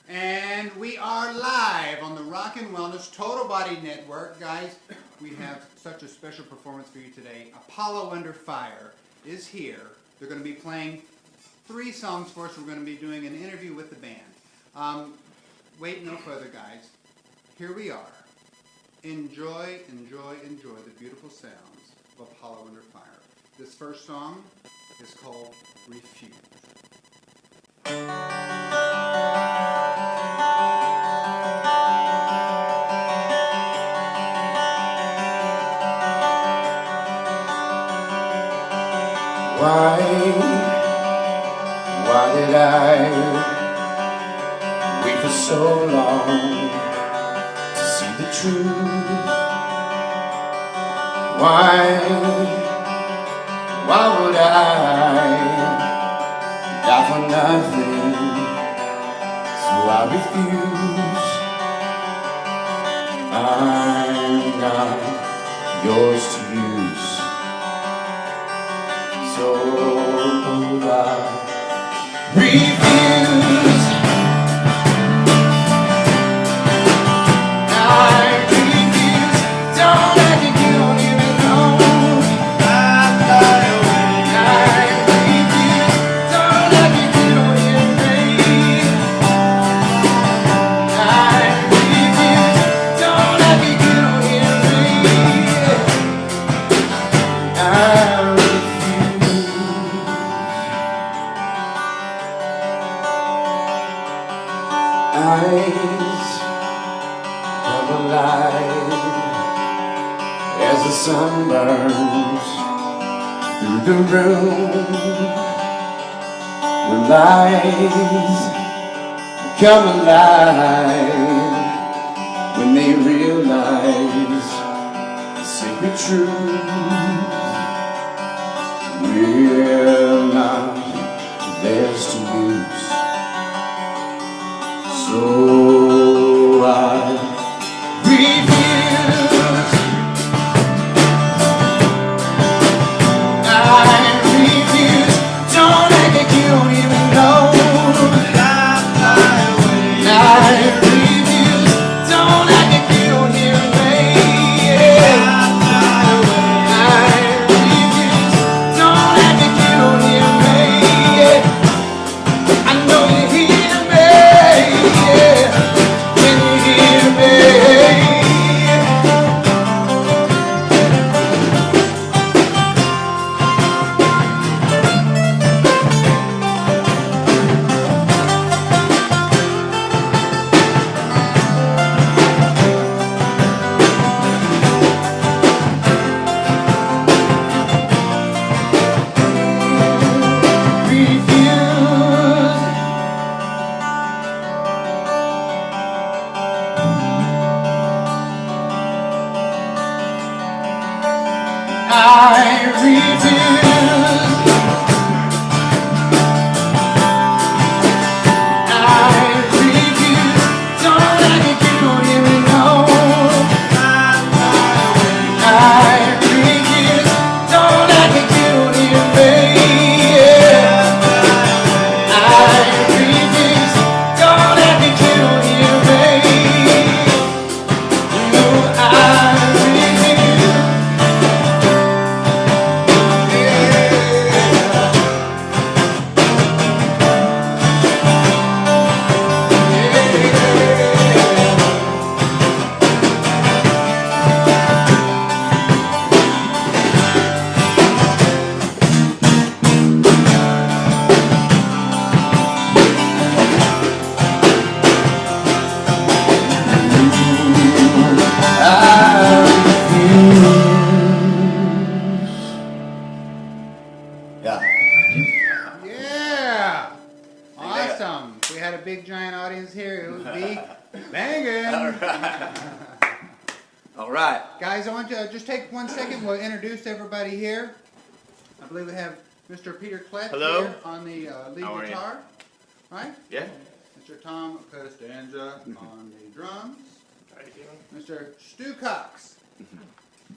And we are live on the Rock and Wellness Total Body Network. Guys, we have such a special performance for you today. Apollo Under Fire is here. They're going to be playing 3 songs for us. We're going to be doing an interview with the band. Wait no further, guys. Here we are. Enjoy, enjoy, enjoy the beautiful sounds of Apollo Under Fire. This first song is called Refuse. Why did I wait for so long to see the truth? Why would I die for nothing? So I refuse. I'm not yours to use. So I refuse. I refuse. Don't act like you don't even know. I refuse. Don't act like you don't hear me. I refuse. Don't act like you don't hear me. I refuse. Eyes come alive as the sun burns through the room. When eyes come alive when they realize the sacred truth. We're not theirs to lose. So I refuse. I refuse. Don't act like you don't even know. I refuse. Don't act like you don't hear me. I refuse. Don't act like you don't hear me. I know you hear me. Can you hear me? I refuse. I refuse. Don't act like you don't even know. I refuse. Don't act like you don't hear me. I refuse. Don't act like you don't hear me. No, I refuse. Yeah! Awesome. If we had a big giant audience here, it would be banging. All right. Guys, I want you to just take 1 second. We'll introduce everybody here. I believe we have Mr. Peter Klett here on the lead guitar. Right? Yeah. Mr. Tom Costanza on the drums. Mr. Stu Cox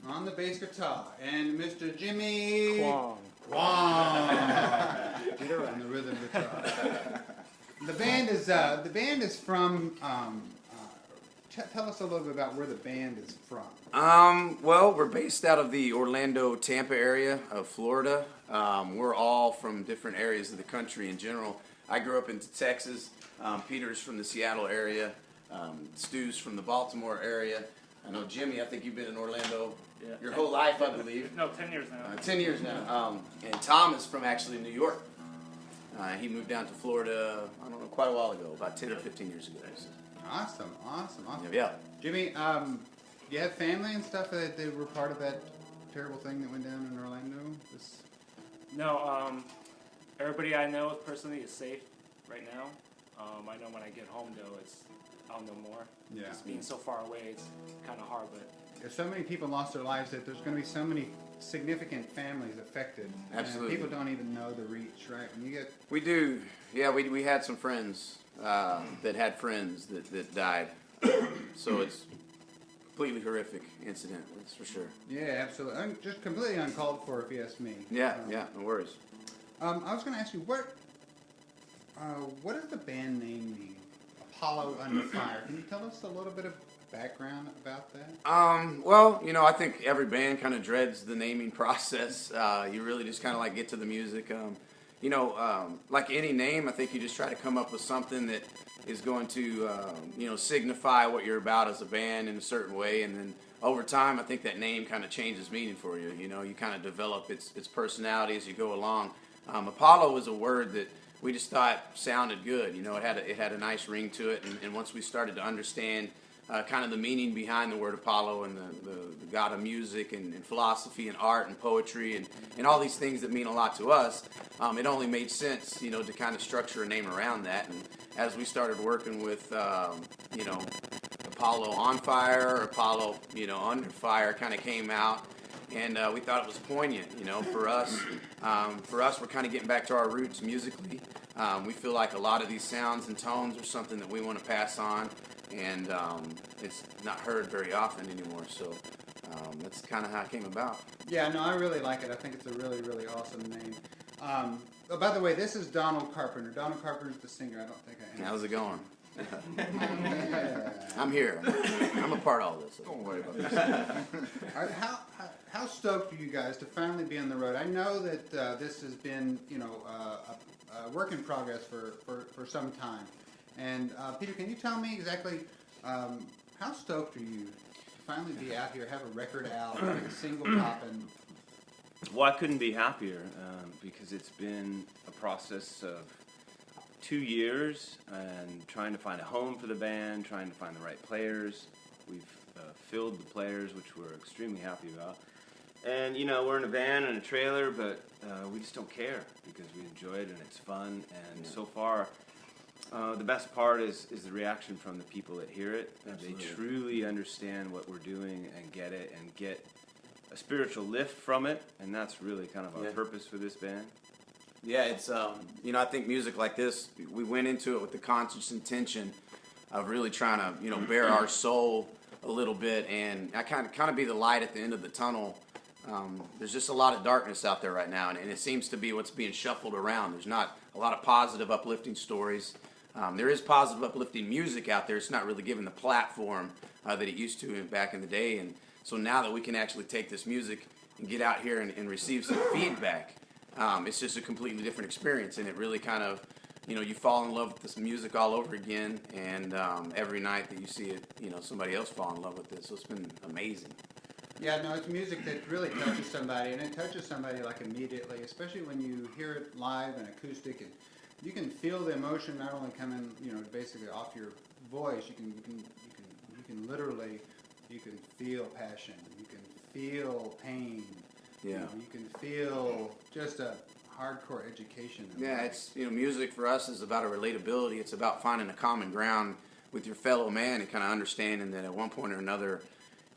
on the bass guitar. And Mr. Jimmy Kwong on the rhythm guitar. The band band is from. Tell us a little bit about where the band is from. Well, we're based out of the Orlando, Tampa area of Florida. We're all from different areas of the country in general. I grew up in Texas. Peter's from the Seattle area. Stu's from the Baltimore area. I know Jimmy, I think you've been in Orlando your whole life, I believe. No, 10 years now. 10 years now. And Tom is from actually New York. He moved down to Florida, I don't know, quite a while ago, about 10 or 15 years ago. Awesome. Yeah. Jimmy, do you have family and stuff that they were part of that terrible thing that went down in Orlando? No, everybody I know personally is safe right now. I know when I get home, though, I'll know more. Yeah. Just being so far away, it's kind of hard, but... If so many people lost their lives, that there's going to be so many significant families affected. Absolutely. And people don't even know the reach, right? When you get... We do. Yeah, we had some friends that had friends that died. So it's a completely horrific incident, that's for sure. Yeah, absolutely. Just completely uncalled for, if you ask me. Yeah, no worries. I was going to ask you, what does the band name mean? Apollo Under Fire. Can you tell us a little bit of background about that? Well, I think every band kind of dreads the naming process. You really just kind of like get to the music. Like any name, I think you just try to come up with something that is going to, signify what you're about as a band in a certain way. And then over time, I think that name kind of changes meaning for you. You kind of develop its personality as you go along. Apollo is a word that we just thought sounded good. It had a nice ring to it. And once we started to understand kind of the meaning behind the word Apollo and the god of music and philosophy and art and poetry and all these things that mean a lot to us, it only made sense, to kind of structure a name around that. And as we started working with, Apollo on Fire, Apollo, Under Fire kind of came out. And we thought it was poignant, for us. We're kind of getting back to our roots musically. We feel like a lot of these sounds and tones are something that we want to pass on. And it's not heard very often anymore, so that's kind of how it came about. Yeah, no, I really like it. I think it's a really, really awesome name. By the way, this is Donald Carpenter. Donald Carpenter's the singer. I don't think I am. How's it going? Yeah. I'm here. I'm a part of all this. Don't worry about this. All right, how stoked are you guys to finally be on the road? I know that this has been, a work in progress for some time. And Peter, can you tell me exactly how stoked are you to finally be out here, have a record out, have a single popping? Well, I couldn't be happier because it's been a process of 2 years and trying to find a home for the band, trying to find the right players. We've filled the players, which we're extremely happy about. And, we're in a van and a trailer, but we just don't care because we enjoy it and it's fun. And so far, the best part is the reaction from the people that hear it. Absolutely. They truly understand what we're doing and get it and get a spiritual lift from it. And that's really kind of our purpose for this band. Yeah, it's, I think music like this, we went into it with the conscious intention of really trying to, bare our soul a little bit and I kind of be the light at the end of the tunnel. There's just a lot of darkness out there right now, and it seems to be what's being shuffled around. There's not a lot of positive, uplifting stories. There is positive, uplifting music out there. It's not really given the platform that it used to back in the day. And so now that we can actually take this music and get out here and receive some feedback, it's just a completely different experience. And it really kind of, you fall in love with this music all over again. And every night that you see it, somebody else fall in love with it. So it's been amazing. Yeah, no, it's music that really touches somebody, and it touches somebody like immediately, especially when you hear it live and acoustic, and you can feel the emotion not only coming, basically off your voice. You can literally, you can feel passion, you can feel pain. Yeah. You can feel just a hardcore education. Yeah, it's, music for us is about a relatability. It's about finding a common ground with your fellow man and kind of understanding that at one point or another,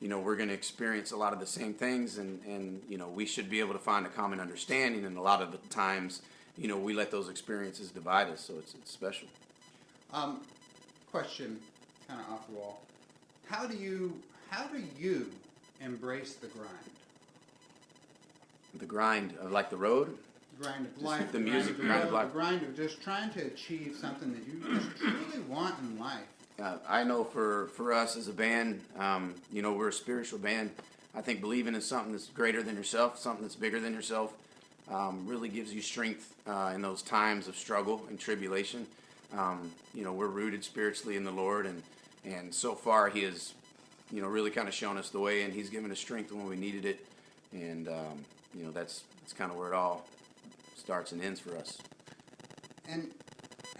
we're going to experience a lot of the same things, and we should be able to find a common understanding. And a lot of the times, we let those experiences divide us, so it's special. Question, kind of off the wall. How do you embrace the grind? The grind of like the road? grind of life, the music, grind grind of life. the grind of just trying to achieve something that you just truly want in life. I know for us as a band, we're a spiritual band. I think believing in something that's greater than yourself, something that's bigger than yourself, really gives you strength in those times of struggle and tribulation. We're rooted spiritually in the Lord, and so far He has, really kind of shown us the way, and He's given us strength when we needed it, and that's kind of where it all starts and ends for us. And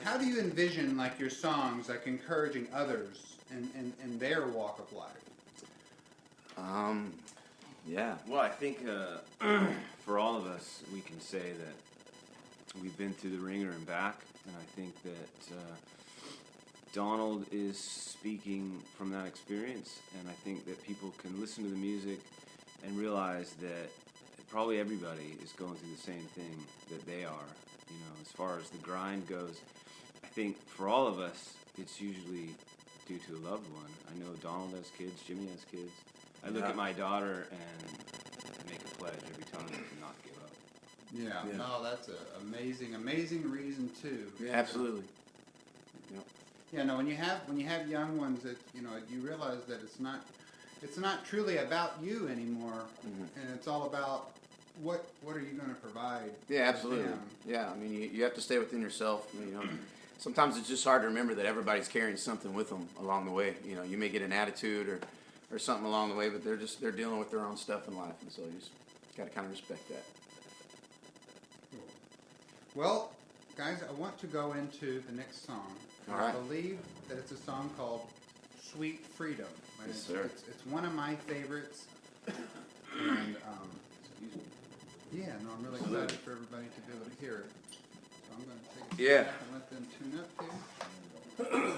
how do you envision like your songs like encouraging others in their walk of life? Yeah. Well, I think for all of us, we can say that we've been through the ringer and back, and I think that Donald is speaking from that experience, and I think that people can listen to the music and realize that probably everybody is going through the same thing that they are. As far as the grind goes, I think for all of us, it's usually due to a loved one. I know Donald has kids, Jimmy has kids. I look at my daughter and make a pledge every time to not give up. Yeah. No, that's an amazing reason too. Yeah, absolutely. Yep. Yeah, no, when you have young ones, that you realize that it's not truly about you anymore, and it's all about what are you going to provide. Yeah, absolutely. them. Yeah, I mean, you have to stay within yourself. Sometimes it's just hard to remember that everybody's carrying something with them along the way. You may get an attitude or something along the way, but they're dealing with their own stuff in life, and so you just got to kind of respect that. Cool. Well, guys, I want to go into the next song. All right. I believe that it's a song called "Sweet Freedom." And Yes, sir. It's one of my favorites, and yeah, no, I'm really excited for everybody to be able to hear it. So I'm going to take a Yeah. step and let them tune up here.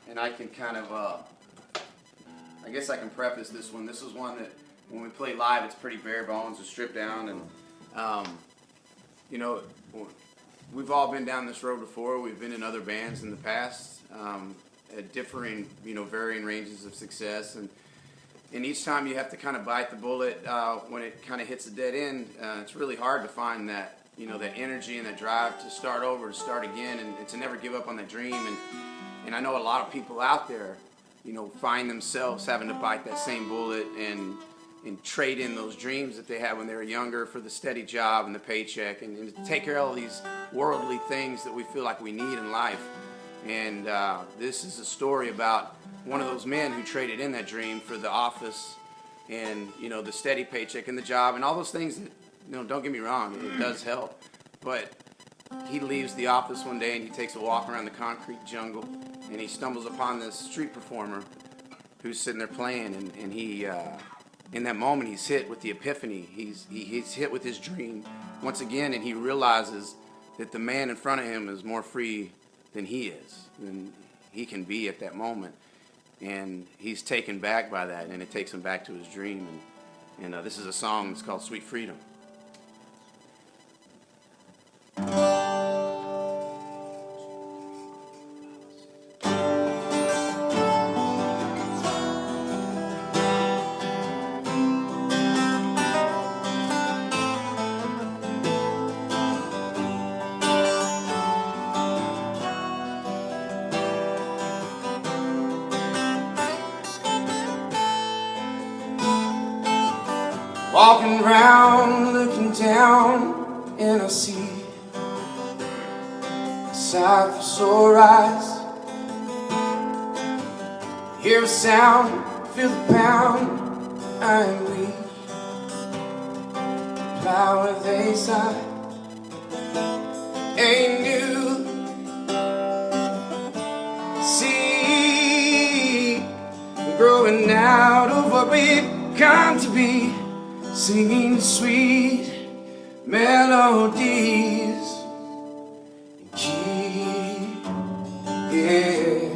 And I can kind of, I guess I can preface this one. This is one that when we play live, it's pretty bare bones, it's stripped down, and we've all been down this road before. We've been in other bands in the past, at differing, varying ranges of success, and each time you have to kind of bite the bullet when it kind of hits a dead end. It's really hard to find that, that energy and that drive to start over, to start again, and to never give up on that dream. And I know a lot of people out there, find themselves having to bite that same bullet and trade in those dreams that they had when they were younger for the steady job and the paycheck, and to take care of all these worldly things that we feel like we need in life. And this is a story about one of those men who traded in that dream for the office and, the steady paycheck and the job and all those things that, don't get me wrong, it does help. But he leaves the office one day and he takes a walk around the concrete jungle and he stumbles upon this street performer who's sitting there playing, and he, in that moment, he's hit with the epiphany. He's hit with his dream once again, and he realizes that the man in front of him is more free than he is, than he can be at that moment. And he's taken back by that, and it takes him back to his dream. And this is a song that's called Sweet Freedom. Walking around, looking down, and I see a sight for sore eyes. Hear a sound, feel the pound, I am weak. Plow where they sigh, ain't new. See, growing out of what we've come to be. Singing sweet melodies in key, yeah.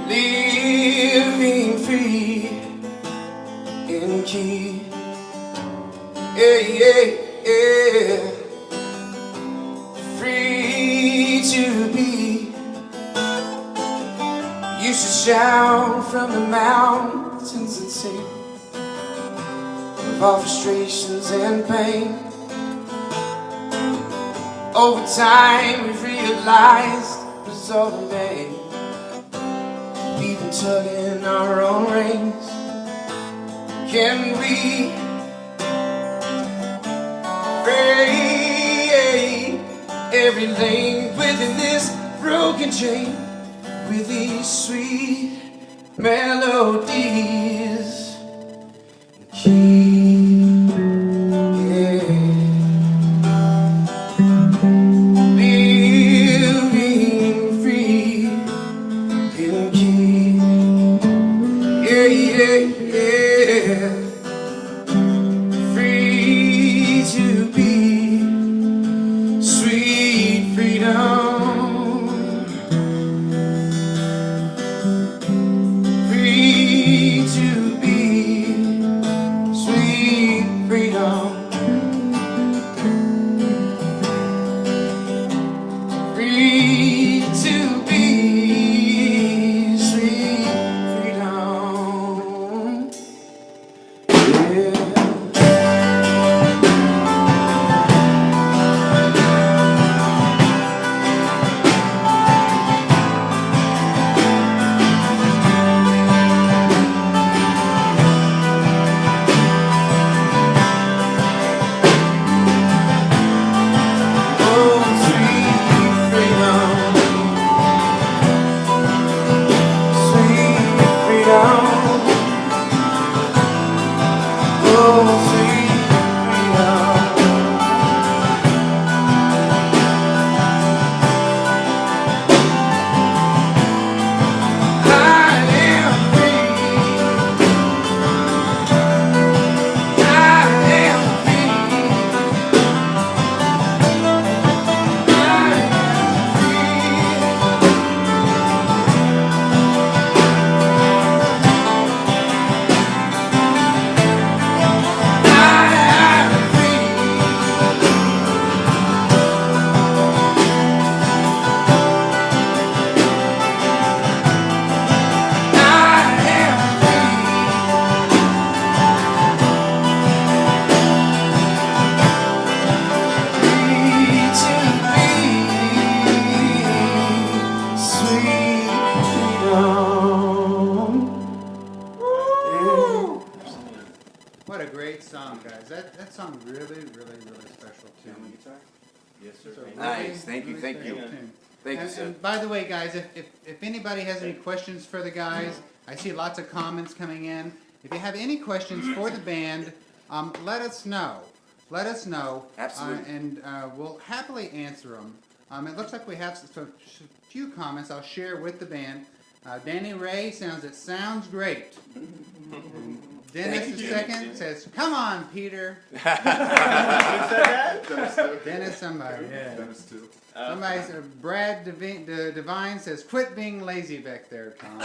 Living free in key, yeah, yeah, yeah. Free to be. You should shout from the mountains and sing of our frustrations and pain. Over time we've realized it was all in vain. We've been tugging our own reins. Can we free every link within this broken chain with these sweet melodies? Keep, living free and keep, free to be sweet freedom, free to be sweet freedom, free to be sweet freedom. Yeah. Oh, sweet freedom, sweet freedom. Oh, sweet freedom. I am free. I am free. I am free to be sweet freedom. What a great song, guys. That song really, really, really special tune. Yes, sir. It's a really, Nice. Thank you. really Thank special you. tune. Thank you, And, sir. and by the way, guys, if anybody has any questions for the guys, I see lots of comments coming in. If you have any questions for the band, let us know. Let us know. Absolutely. And we'll happily answer them. It looks like we have a few comments I'll share with the band. Danny Ray sounds great. And Dennis the second says, "Come on, Peter." Dennis somebody, yeah. Somebody said, Brad Devine says, "Quit being lazy back there, Tom."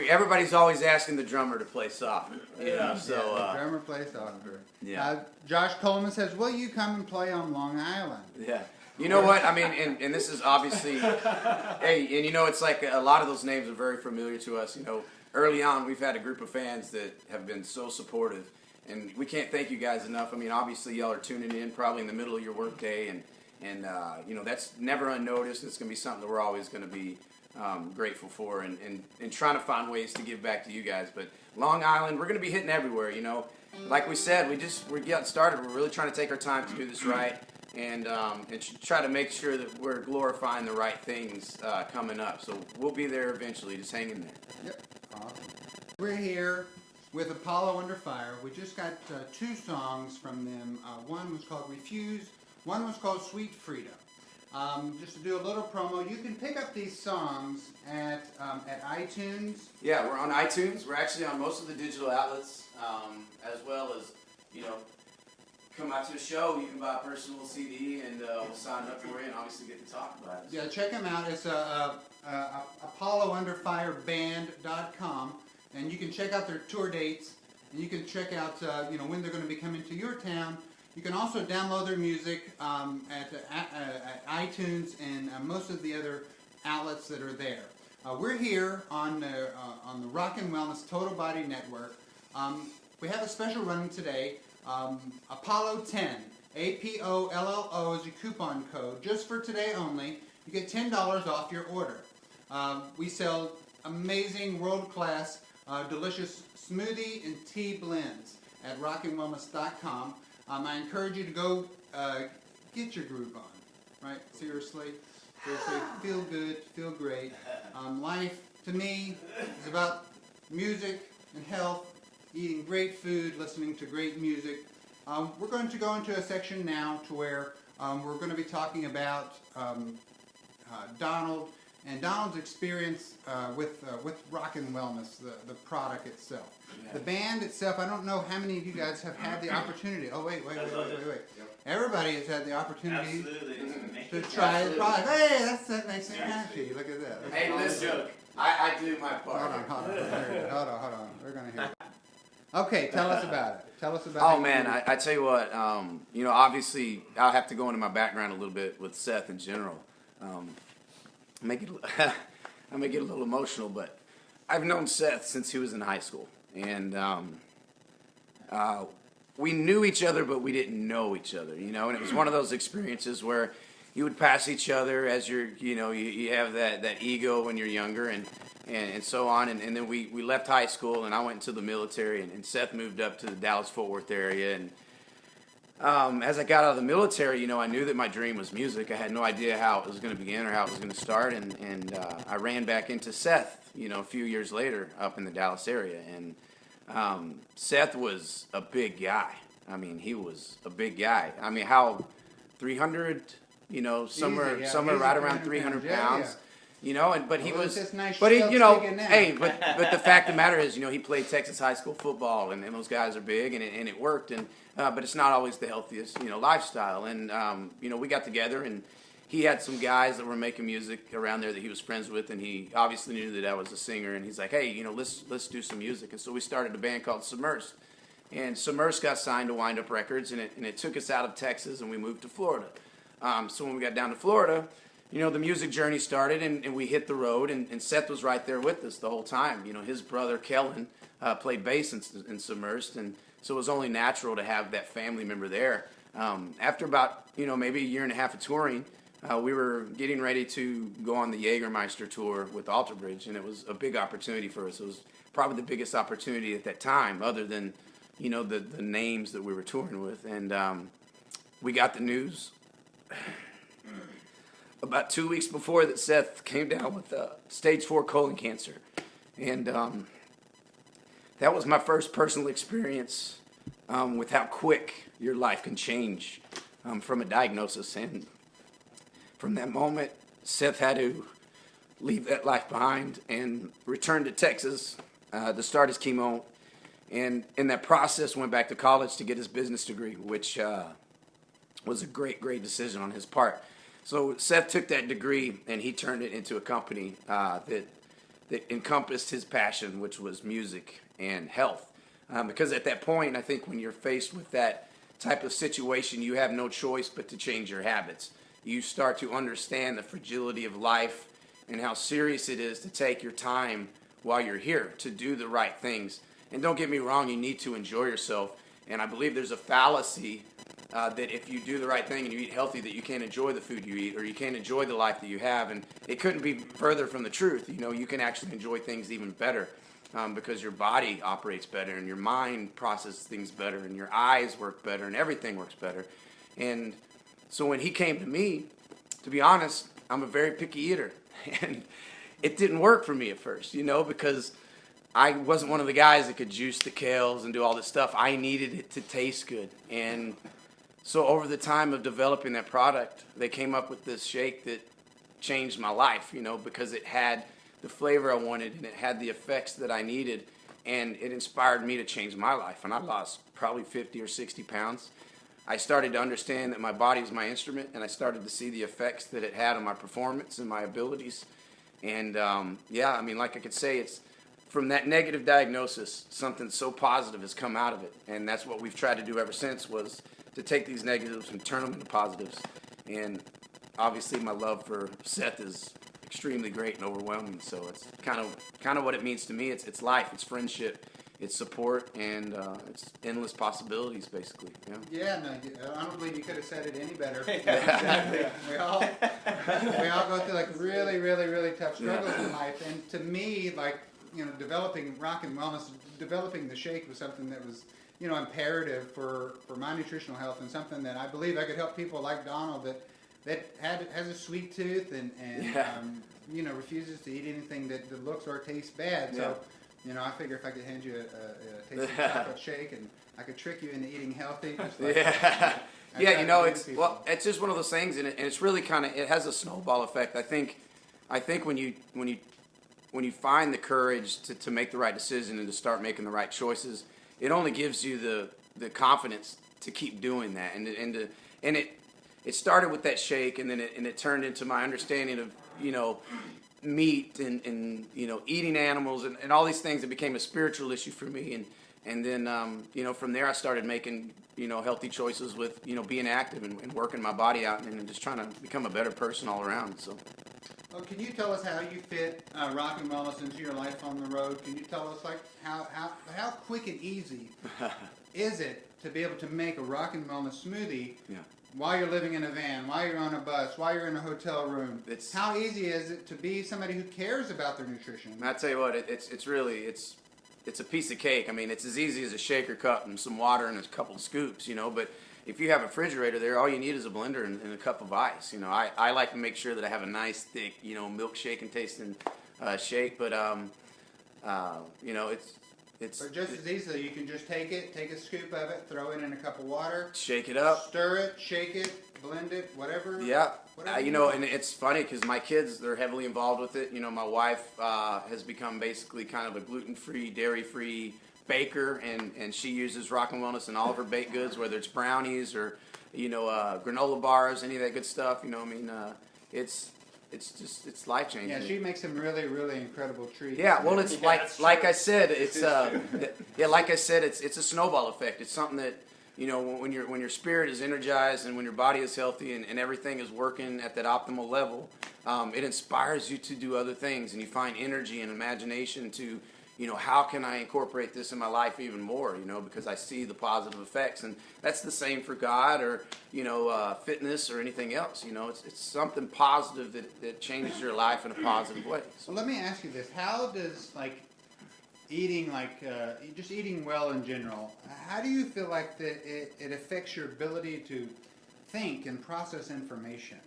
Everybody's always asking the drummer to play softer. You know, The so drummer plays softer. yeah. Josh Coleman says, "Will you come and play on Long Island?" Yeah. You know what? I mean, and this is obviously, hey, and you know, it's like a lot of those names are very familiar to us. You know, early on, we've had a group of fans that have been so supportive, and we can't thank you guys enough. I mean, obviously, y'all are tuning in probably in the middle of your workday, and you know, that's never unnoticed. It's going to be something that we're always going to be grateful for, and trying to find ways to give back to you guys. But Long Island, we're going to be hitting everywhere. You know, like we said, we're getting started. We're really trying to take our time to do this right. And try to make sure that we're glorifying the right things coming up. So we'll be there eventually. Just hang in there. Yep. Awesome. We're here with Apollo Under Fire. We just got two songs from them. One was called Refuse. One was called Sweet Freedom. Just to do a little promo, you can pick up these songs at iTunes. Yeah, we're on iTunes. We're actually on most of the digital outlets, as well as, you know, come out to a show. You can buy a personal CD, and we'll sign up for you, and obviously get to talk about it. Yeah, check them out. It's ApolloUnderFireBand.com, and you can check out their tour dates, and you can check out you know, when they're going to be coming to your town. You can also download their music at iTunes and most of the other outlets that are there. We're here on the Rock and Wellness Total Body Network. We have a special running today. Apollo 10, APOLLO is your coupon code. Just for today only, you get $10 off your order. We sell amazing, world-class, delicious smoothie and tea blends at rockandwellness.com. I encourage you to go get your groove on, right? Seriously, feel good, feel great. Life, to me, is about music and health, eating great food, listening to great music. We're going to go into a section now to where we're going to be talking about Donald and Donald's experience with Rock and Wellness, the product itself. Yeah. The band itself, I don't know how many of you guys have had the opportunity. Oh, wait. Yep. Everybody has had the opportunity to try the product. Hey, that's nice and catchy. Look at that. Hey, listen, I do my part. Hold on. We're going to hear it. Okay, tell us about it. Tell us about it. Oh, man, I tell you what, obviously, I'll have to go into my background a little bit with Seth in general. I may get a little emotional, but I've known Seth since he was in high school. And we knew each other, but we didn't know each other, and it was one of those experiences where you would pass each other as you have that ego when you're younger and so on. And then we left high school, and I went into the military, and Seth moved up to the Dallas-Fort Worth area. And as I got out of the military, I knew that my dream was music. I had no idea how it was going to begin or how it was going to start. And I ran back into Seth, a few years later up in the Dallas area. And Seth was a big guy. I mean, he was a big guy. I mean, how 300, somewhere right around 300 pounds. Yeah. But he was, this nice but he, shelf hey, but the fact of the matter is, he played Texas high school football, and those guys are big, and it worked, but it's not always the healthiest, lifestyle, and we got together, and he had some guys that were making music around there that he was friends with, and he obviously knew that I was a singer, and he's like, hey, let's do some music, and so we started a band called Submersed, and Submersed got signed to Wind Up Records, and it took us out of Texas, and we moved to Florida. So when we got down to Florida, the music journey started, and we hit the road, and Seth was right there with us the whole time. His brother, Kellen, played bass in Submersed, and so it was only natural to have that family member there. After about, maybe a year and a half of touring, we were getting ready to go on the Jägermeister tour with Alter Bridge, and it was a big opportunity for us. It was probably the biggest opportunity at that time, other than, the names that we were touring with. And we got the news about 2 weeks before that Seth came down with stage 4 colon cancer. And that was my first personal experience with how quick your life can change from a diagnosis. And from that moment, Seth had to leave that life behind and return to Texas to start his chemo. And in that process, went back to college to get his business degree, which was a great decision on his part. So Seth took that degree and he turned it into a company that encompassed his passion, which was music and health. Because at that point, I think when you're faced with that type of situation, you have no choice but to change your habits. You start to understand the fragility of life and how serious it is to take your time while you're here, to do the right things. And don't get me wrong, you need to enjoy yourself. And I believe there's a fallacy that if you do the right thing and you eat healthy, that you can't enjoy the food you eat or you can't enjoy the life that you have. And it couldn't be further from the truth. You can actually enjoy things even better because your body operates better and your mind processes things better and your eyes work better and everything works better. And so when he came to me, to be honest, I'm a very picky eater. And it didn't work for me at first, because I wasn't one of the guys that could juice the kales and do all this stuff. I needed it to taste good. And so over the time of developing that product, they came up with this shake that changed my life, because it had the flavor I wanted and it had the effects that I needed. And it inspired me to change my life. And I lost probably 50 or 60 pounds. I started to understand that my body is my instrument, and I started to see the effects that it had on my performance and my abilities. And like I could say, it's from that negative diagnosis, something so positive has come out of it. And that's what we've tried to do ever since, was to take these negatives and turn them into positives. And obviously my love for Seth is extremely great and overwhelming. So it's kind of what it means to me. It's life, it's friendship, it's support, and it's endless possibilities, basically. Yeah. Yeah, no, I don't believe you could have said it any better. Exactly. We all go through like really, really, really tough struggles in life, and to me, like, you know, developing rock and wellness, developing the shake was something that was, you know, imperative for my nutritional health, and something that I believe I could help people like Donald that has a sweet tooth and you know, refuses to eat anything that looks or tastes bad. So, you know, I figure if I could hand you a tasty chocolate shake and I could trick you into eating healthy, just like Yeah, you know, it's just one of those things, and it's really kind of, it has a snowball effect. I think when you find the courage to make the right decision and to start making the right choices, it only gives you the confidence to keep doing that, and it started with that shake, and then it turned into my understanding of, you know, meat and you know, eating animals and all these things. It became a spiritual issue for me, and then you know, from there I started making, you know, healthy choices with, you know, being active and working my body out and just trying to become a better person all around. So. Well, can you tell us how you fit rock and wellness into your life on the road? Can you tell us, like, how quick and easy is it to be able to make a rock and wellness smoothie while you're living in a van, while you're on a bus, while you're in a hotel room? How easy is it to be somebody who cares about their nutrition? I tell you what, it's really a piece of cake. I mean, it's as easy as a shaker cup and some water and a couple of scoops, you know, but if you have a refrigerator there, all you need is a blender and a cup of ice. You know, I like to make sure that I have a nice, thick, you know, milkshake and tasting shake. But you know, it's But just as easily, you can just take a scoop of it, throw it in a cup of water, shake it up, stir it, shake it, blend it, whatever. Yeah. Whatever You know, and it's funny because my kids, they're heavily involved with it. You know, my wife has become basically kind of a gluten-free, dairy-free baker, and she uses Rock and Wellness in all of her baked goods, whether it's brownies or, you know, granola bars, any of that good stuff. You know, I mean, it's life changing. Yeah, she makes some really, really incredible treats. Yeah, well, it's like I said, it's like I said, it's a snowball effect. It's something that, you know, when your spirit is energized and when your body is healthy and everything is working at that optimal level, it inspires you to do other things, and you find energy and imagination to, you know, how can I incorporate this in my life even more, you know, because I see the positive effects. And that's the same for God or, you know, fitness or anything else. You know, it's something positive that changes your life in a positive way. So let me ask you this. How does, like, eating, like, just eating well in general, how do you feel like that it affects your ability to think and process information?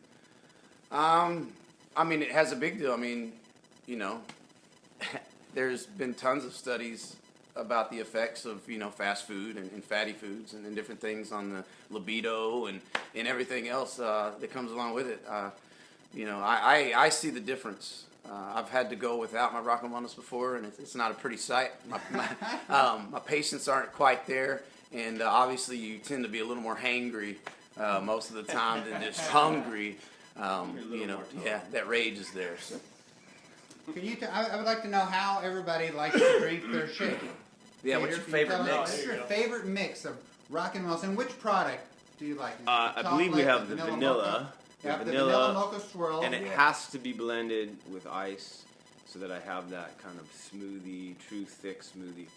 I mean, it has a big deal. I mean, you know, there's been tons of studies about the effects of, you know, fast food and fatty foods and different things on the libido and everything else that comes along with it. You know, I see the difference. I've had to go without my Rock and Wellness before, and it's not a pretty sight. My patients aren't quite there, and obviously you tend to be a little more hangry most of the time than just hungry. You know, yeah, that rage is there. So. Can you? I would like to know how everybody likes to drink their shake. Yeah, Peter, what's your can you favorite tell us mix? What's your favorite mix of Rock and Wellness, and which product do you like? Is it the I believe we chocolate, have the mocha? vanilla. Yeah, the vanilla mocha swirl. And it has to be blended with ice so that I have that kind of smoothie, true thick smoothie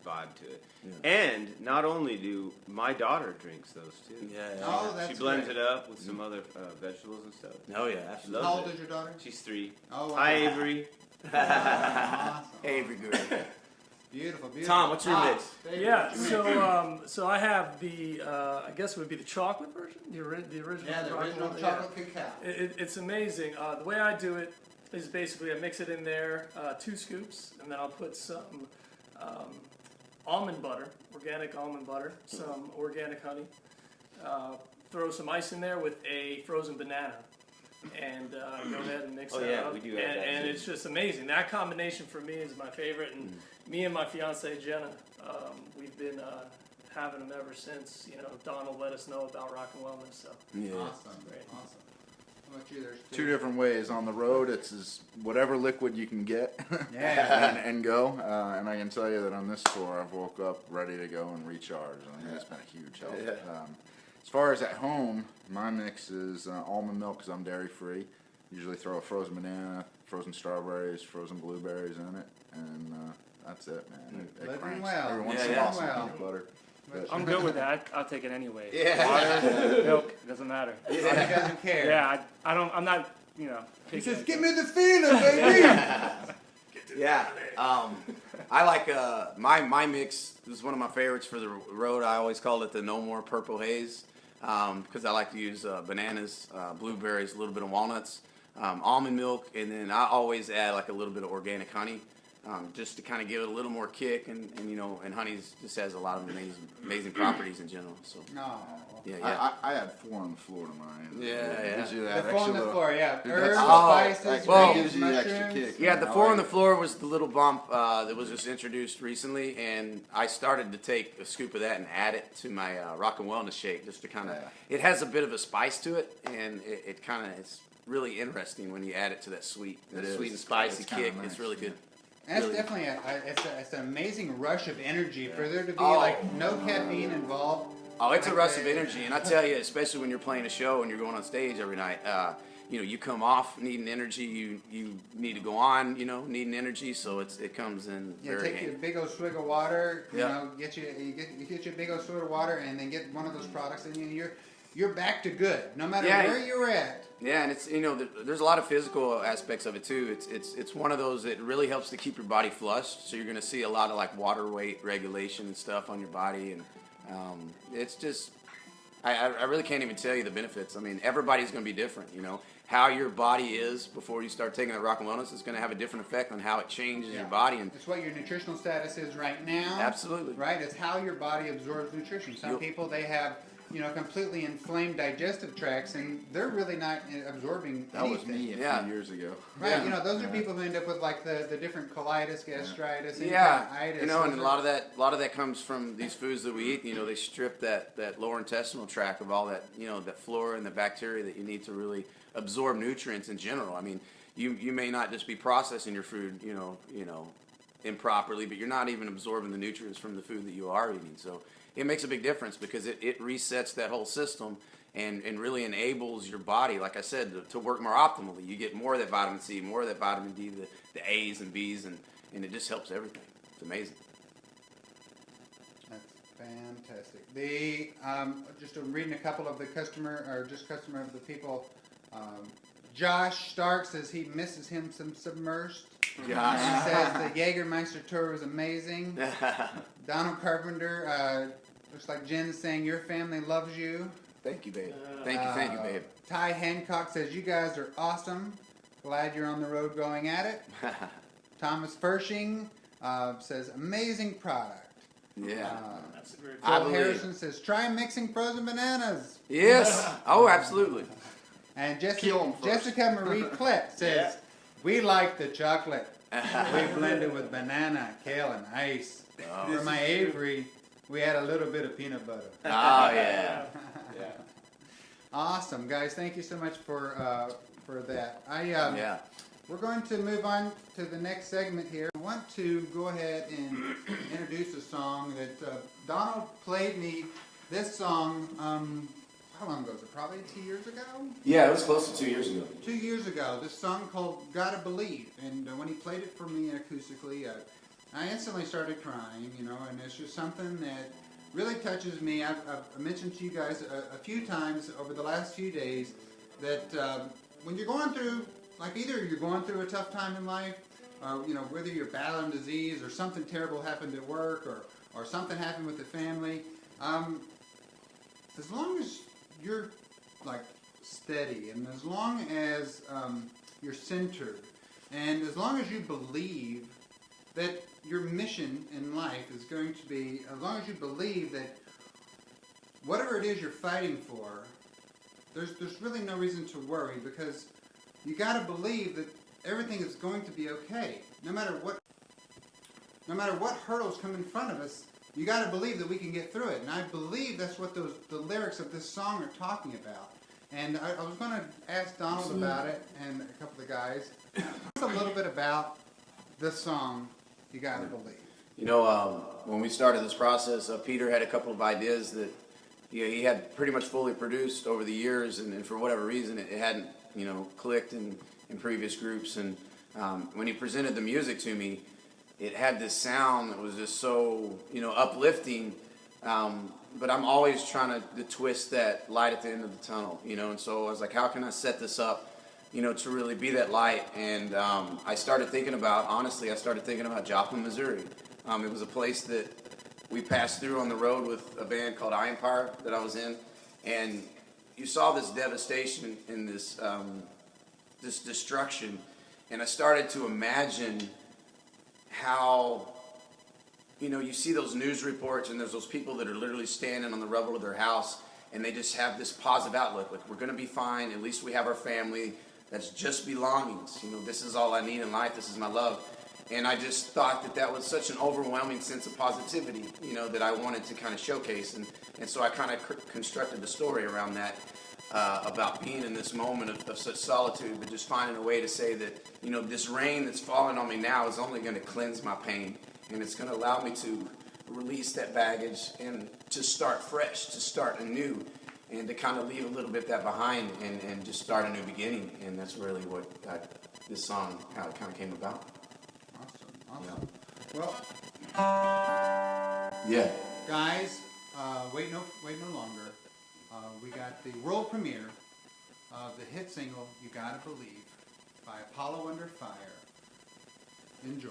vibe to it. Yeah. And not only do my daughter drinks those too. Yeah. Oh, that's she blends great. it up with some other vegetables and stuff. Oh yeah, absolutely. How old is your daughter? She's 3. Oh, wow. Hi, Avery. Awesome. Avery good. Beautiful, beautiful. Tom, what's your mix? Yeah, so I have the I guess it would be the chocolate version, the original. Yeah, the chocolate original one, chocolate cacao. It's amazing. The way I do it is basically I mix it in there, 2 scoops, and then I'll put some almond butter, organic almond butter, some organic honey. Throw some ice in there with a frozen banana, and go ahead and mix that up. We do have that and too. it's just amazing. That combination for me is my favorite, and me and my fiance Jenna, we've been having them ever since. You know, Donald let us know about Rock and Wellness. So Yeah. Awesome, Great. awesome. How about you there, Steve? 2 different ways. On the road, it's whatever liquid you can get Yeah. and go. And I can tell you that on this tour, I've woke up ready to go and recharge. I mean, it's been a huge help. Yeah. As far as at home, my mix is almond milk because I'm dairy free. Usually throw a frozen banana, frozen strawberries, frozen blueberries in it, and That's it, man. It Living cranks. well. Every once Yeah, in a yeah. while, some Well. peanut butter. But- I'm good with that. I'll take it anyway. Yeah. Water, milk, doesn't matter. He doesn't care. Yeah, I don't. I'm not. You know. He picky says, like "Give that. me the feeling, baby." Yeah, I like my mix is one of my favorites for the road. I always call it the No More Purple Haze because I like to use bananas, blueberries, a little bit of walnuts, almond milk, and then I always add like a little bit of organic honey just to kind of give it a little more kick. And you know, and honey just has a lot of amazing properties in general. So No. yeah. I had 4 on the floor to mine. Yeah, It gives you The that four extra on the little- floor, yeah. Dude, Herbs, that's- spices, well, greens, gives you the extra mushrooms. kick. Yeah, the I 4 on like the it. floor was the little bump that was just introduced recently, and I started to take a scoop of that and add it to my Rock and Wellness shake just to kind of. Yeah. It has a bit of a spice to it, and it kind of it's really interesting when you add it to that sweet It is. and spicy It's kinda kick. nice, It's really good. And it's Really. definitely it's an amazing rush of energy for there to be Oh. like no caffeine involved. Oh, it's a Like rush of the- energy, and I tell you, especially when you're playing a show and you're going on stage every night. You know, you come off needing energy. You need to go on. You know, needing energy. So it comes in Yeah, very take you a handy. big old swig of water. You Yeah. know, get you a big old swig of water, and then get one of those products, and you're back to good, no matter Yeah. where you're at. Yeah, and it's there's a lot of physical aspects of it too. It's one of those that really helps to keep your body flushed. So you're going to see a lot of like water weight regulation and stuff on your body, and it's just I really can't even tell you the benefits. I mean, everybody's going to be different. You know, how your body is before you start taking that Rock and Wellness is going to have a different effect on how it changes your body. And It's what your nutritional status is right now. Absolutely. Right? It's how your body absorbs nutrition. Some Yep. people, they have, completely inflamed digestive tracts, and they're really not absorbing That was anything. me a Yeah. few years ago. Right, Yeah. those are people who end up with like the different colitis, gastritis, any yeah, kind of itis. and a Those lot of that comes from these foods that we eat. You know, they strip that lower intestinal tract of all that that flora and the bacteria that you need to really absorb nutrients in general. I mean, you may not just be processing your food, improperly, but you're not even absorbing the nutrients from the food that you are eating. So it makes a big difference because it resets that whole system and really enables your body, like I said, to work more optimally. You get more of that vitamin C, more of that vitamin D, the A's and B's, and it just helps everything. It's amazing. That's fantastic. The just reading a couple of the customer of the people. Josh Stark says he misses him some submersed. He Josh. says the Jägermeister tour was amazing. Donald Carpenter looks like Jen's saying your family loves you. Thank you, babe. Thank you, babe. Ty Hancock says you guys are awesome. Glad you're on the road going at it. Thomas Fershing says amazing product. Yeah. That's a great. I Joel believe. Harrison says try mixing frozen bananas. Yes. Oh, absolutely. And Kill 'em first. Jessica Marie Klett says we like the chocolate. We blend it with banana, kale, and ice. For my Avery, we add a little bit of peanut butter. Oh, yeah. Awesome, guys! Thank you so much for that. Yeah. We're going to move on to the next segment here. I want to go ahead and introduce a song that Donald played me. This song, how long ago was it? Probably 2 years ago? Yeah, it was close to 2 years ago. 2 years ago. This song called Gotta Believe. And when he played it for me acoustically, I instantly started crying, and it's just something that really touches me. I've mentioned to you guys a few times over the last few days that when you're going through, like either you're going through a tough time in life, or whether you're battling disease or something terrible happened at work or something happened with the family, as long as you're like steady and as long as you're centered and as long as you believe that your mission in life is going to be, as long as you believe that whatever it is you're fighting for, there's really no reason to worry because you got to believe that everything is going to be okay. No matter what hurdles come in front of us, you got to believe that we can get through it. And I believe that's what the lyrics of this song are talking about. And I was going to ask Donald about it and a couple of the guys. Tell us a little bit about this song, You Got to Believe. When we started this process, Peter had a couple of ideas that he had pretty much fully produced over the years, and for whatever reason, it hadn't, clicked in previous groups. And when he presented the music to me, it had this sound that was just so, uplifting. But I'm always trying to twist that light at the end of the tunnel, and so I was like, how can I set this up, to really be that light? And I started thinking about Joplin, Missouri. It was a place that we passed through on the road with a band called Eye Empire that I was in, and you saw this devastation and this destruction, and I started to imagine how, you see those news reports and there's those people that are literally standing on the rubble of their house and they just have this positive outlook, like, we're going to be fine, at least we have our family, that's just belongings, this is all I need in life, this is my love. And I just thought that was such an overwhelming sense of positivity, that I wanted to kind of showcase. And so I kind of constructed the story around that, about being in this moment of such solitude, but just finding a way to say that, this rain that's falling on me now is only going to cleanse my pain. And it's going to allow me to release that baggage and to start fresh, to start anew, and to kind of leave a little bit of that behind and just start a new beginning. And that's really what this song, how it kind of came about. Awesome. Well, Yeah. guys, wait no longer. We got the world premiere of the hit single "You Gotta Believe" by Apollo Under Fire. Enjoy.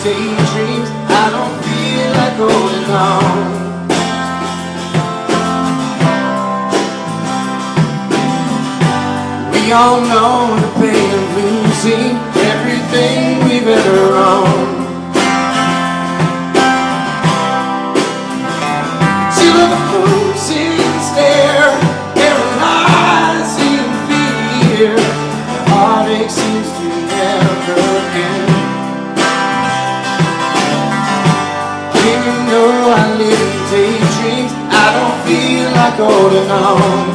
Daydreams, I don't feel like holding on. We all know the pain of losing everything we've ever owned. Till the closing stare, paralyzing fear, heartache seems to never end. Even though I live in daydreams, I don't feel like holding on.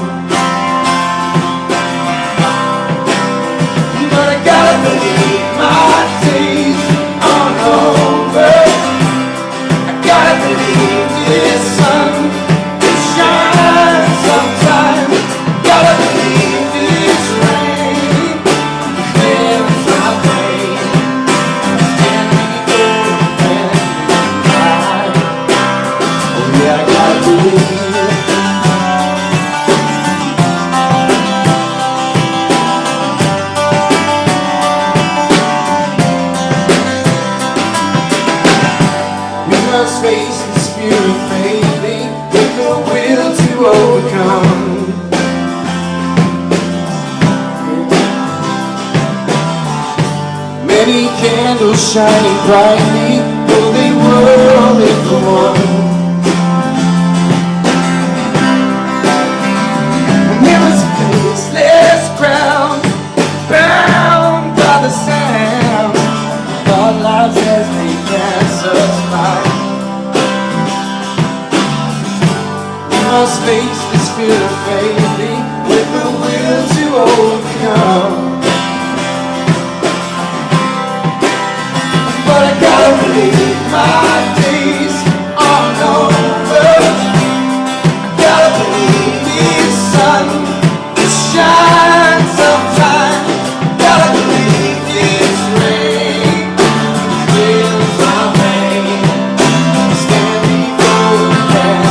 But I gotta believe my days aren't over. I gotta believe this sun will shine sometime. Gotta believe this rain clears my pain. Can we go and try? Oh yeah, I gotta believe. Face this fear of failing with the will to overcome. Many candles shining brightly, though they were only for one. And there was a faceless crowd, bound by the sound of our lives as they pass us by. Must face this fear of failing with the will to overcome. But I gotta believe my days aren't over. I gotta believe the sun will shine sometime. Gotta believe this rain clears my pain. Stand before that.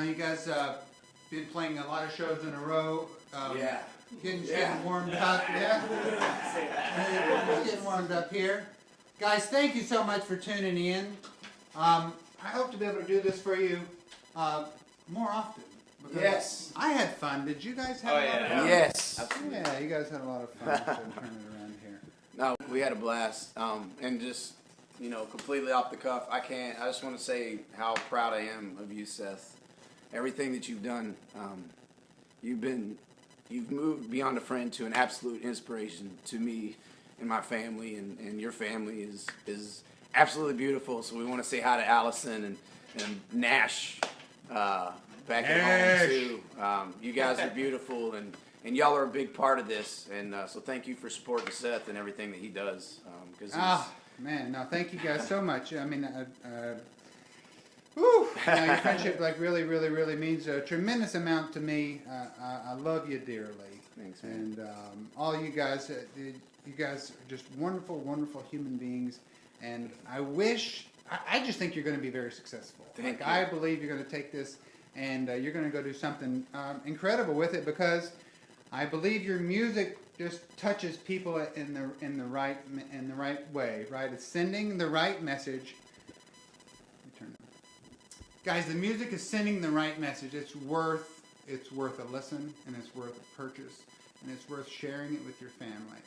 know you guys been playing a lot of shows in a row. Yeah. Getting warmed up, yeah? Getting warmed up here. Guys, thank you so much for tuning in. I hope to be able to do this for you more often. because Yes. I had fun. Did you guys have a lot of fun? Yes. Yeah, you guys had a lot of fun turning it around here. No, we had a blast. And just, completely off the cuff, I just want to say how proud I am of you, Seth. Everything that you've done, you've moved beyond a friend to an absolute inspiration to me and my family, and your family is absolutely beautiful. So we want to say hi to Allison and Nash back at home too. You guys are beautiful, and y'all are a big part of this. And so thank you for supporting Seth and everything that he does. Man, no, thank you guys so much. I mean, your friendship really, really, really means a tremendous amount to me. I love you dearly. Thanks, man. And all you guys are just wonderful, wonderful human beings. And I just think you're going to be very successful. Thank you. I believe you're going to take this and you're going to go do something incredible with it, because I believe your music just touches people in the right way, right? It's sending the right message. Guys, the music is sending the right message. It's worth a listen, and it's worth a purchase, and it's worth sharing it with your family.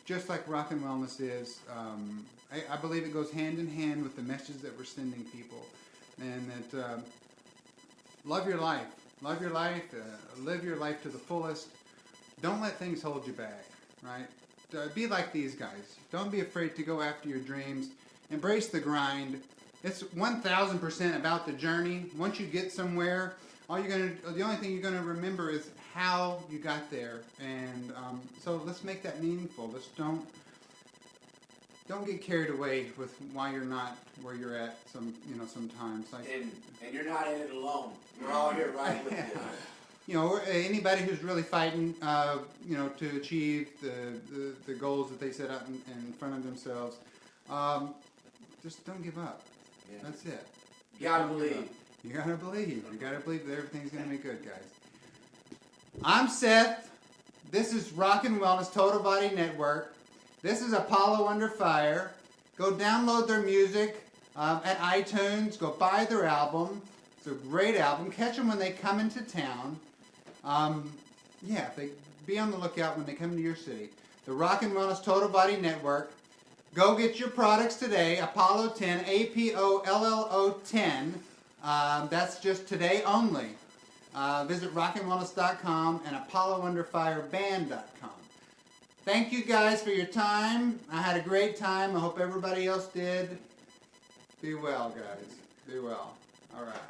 Just like Rock and Wellness is, I believe it goes hand in hand with the message that we're sending people, and that love your life, live your life to the fullest. Don't let things hold you back, right? Be like these guys. Don't be afraid to go after your dreams. Embrace the grind. It's 1000% about the journey. Once you get somewhere, the only thing you're gonna remember is how you got there. And so let's make that meaningful. Let's don't get carried away with why you're not where you're at. Sometimes And you're not in it alone. We're all here right with you. Anybody who's really fighting, to achieve the goals that they set out in front of themselves, just don't give up. Yeah. That's it. You gotta believe. You gotta believe. You gotta believe that everything's gonna be good, guys. I'm Seth. This is Rock and Wellness Total Body Network. This is Apollo Under Fire. Go download their music at iTunes. Go buy their album. It's a great album. Catch them when they come into town. Be on the lookout when they come to your city. The Rock and Wellness Total Body Network. Go get your products today. Apollo 10, APOLLO 10. That's just today only. Visit rockandwellness.com and ApolloUnderFireBand.com. Thank you guys for your time. I had a great time. I hope everybody else did. Be well, guys. Be well. All right.